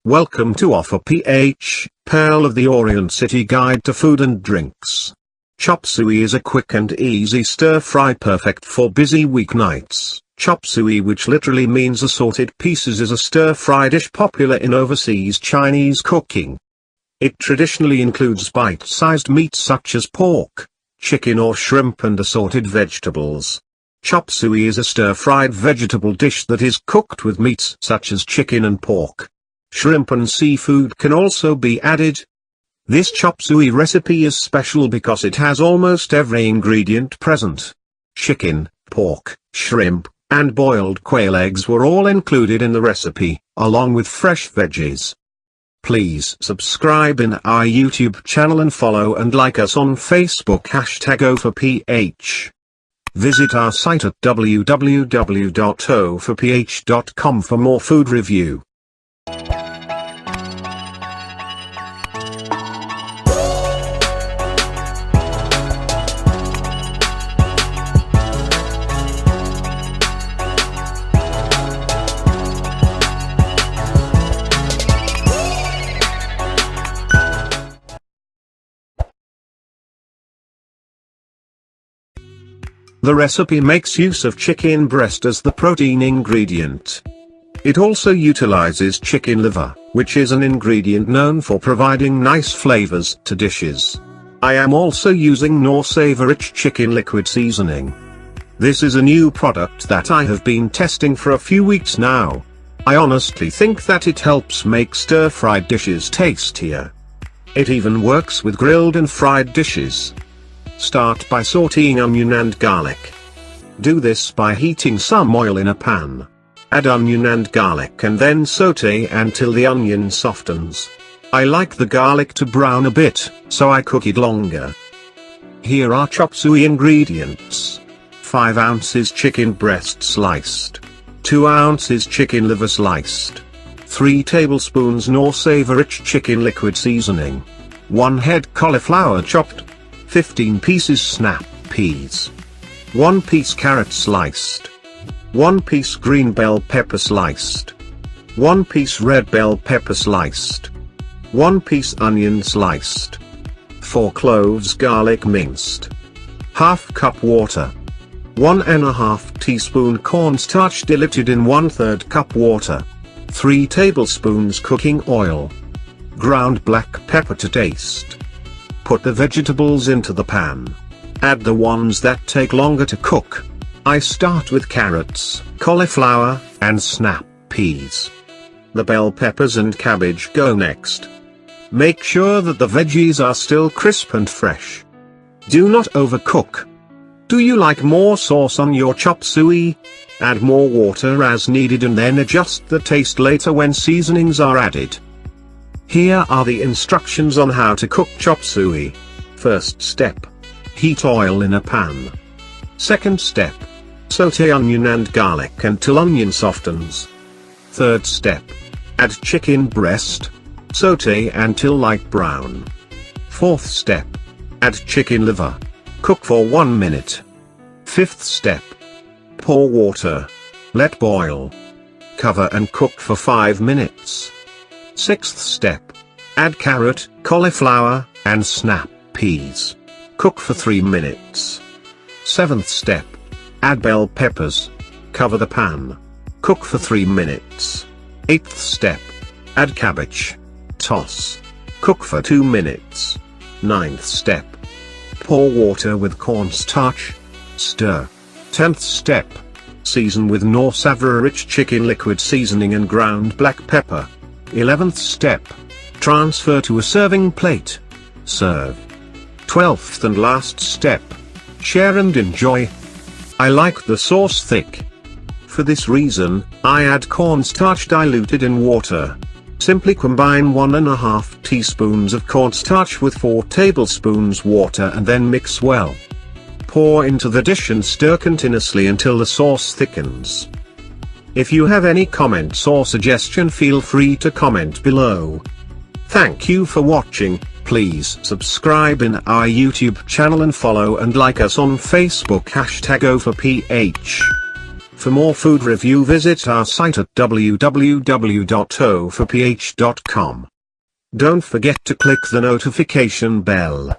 Welcome to OphirPh, Pearl of the Orient City Guide to Food and Drinks. Chop suey is a quick and easy stir-fry perfect for busy weeknights. Chop suey, which literally means assorted pieces, is a stir-fry dish popular in overseas Chinese cooking. It traditionally includes bite-sized meats such as pork, chicken or shrimp and assorted vegetables. Chop suey is a stir-fried vegetable dish that is cooked with meats such as chicken and pork. Shrimp and seafood can also be added. This chop suey recipe is special because it has almost every ingredient present. Chicken, pork, shrimp, and boiled quail eggs were all included in the recipe, along with fresh veggies. Please subscribe in our YouTube channel and follow and like us on Facebook #OphirPh. Visit our site at www.ophirph.com for more food review. The recipe makes use of chicken breast as the protein ingredient. It also utilizes chicken liver, which is an ingredient known for providing nice flavors to dishes. I am also using Knorr Savor-Rich Chicken Liquid Seasoning. This is a new product that I have been testing for a few weeks now. I honestly think that it helps make stir-fried dishes tastier. It even works with grilled and fried dishes. Start by sauteing onion and garlic. Do this by heating some oil in a pan. Add onion and garlic and then saute until the onion softens. I like the garlic to brown a bit, so I cook it longer. Here are chop suey ingredients. 5 ounces chicken breast sliced. 2 ounces chicken liver sliced. 3 tablespoons Knorr Savor-Rich Chicken Liquid Seasoning. 1 head cauliflower chopped. 15 pieces snap peas. 1 piece carrot sliced. 1 piece green bell pepper sliced. 1 piece red bell pepper sliced. 1 piece onion sliced. 4 cloves garlic minced. ½ cup water. 1½ teaspoon cornstarch diluted in 1/3 cup water. 3 tablespoons cooking oil. Ground black pepper to taste. Put the vegetables into the pan. Add the ones that take longer to cook. I start with carrots, cauliflower, and snap peas. The bell peppers and cabbage go next. Make sure that the veggies are still crisp and fresh. Do not overcook. Do you like more sauce on your chop suey? Add more water as needed and then adjust the taste later when seasonings are added. Here are the instructions on how to cook chop suey. First step. Heat oil in a pan. Second step. Saute onion and garlic until onion softens. Third step. Add chicken breast. Saute until light brown. Fourth step. Add chicken liver. Cook for 1 minute. Fifth step. Pour water. Let boil. Cover and cook for 5 minutes. Sixth step. Add carrot, cauliflower, and snap peas. Cook for 3 minutes. Seventh step. Add bell peppers. Cover the pan. Cook for 3 minutes. Eighth step. Add cabbage. Toss. Cook for 2 minutes. Ninth step. Pour water with cornstarch. Stir. 10th step. Season with Knorr Savor-Rich Chicken Liquid Seasoning and ground black pepper. 11th step. Transfer to a serving plate. Serve. 12th and last step. Share and enjoy. I like the sauce thick. For this reason, I add cornstarch diluted in water. Simply combine 1½ teaspoons of cornstarch with 4 tablespoons water and then mix well. Pour into the dish and stir continuously until the sauce thickens. If you have any comments or suggestion, feel free to comment below. Thank you for watching. Please subscribe in our YouTube channel and follow and like us on Facebook #OphirPh. For more food review, visit our site at www.ophirph.com. Don't forget to click the notification bell.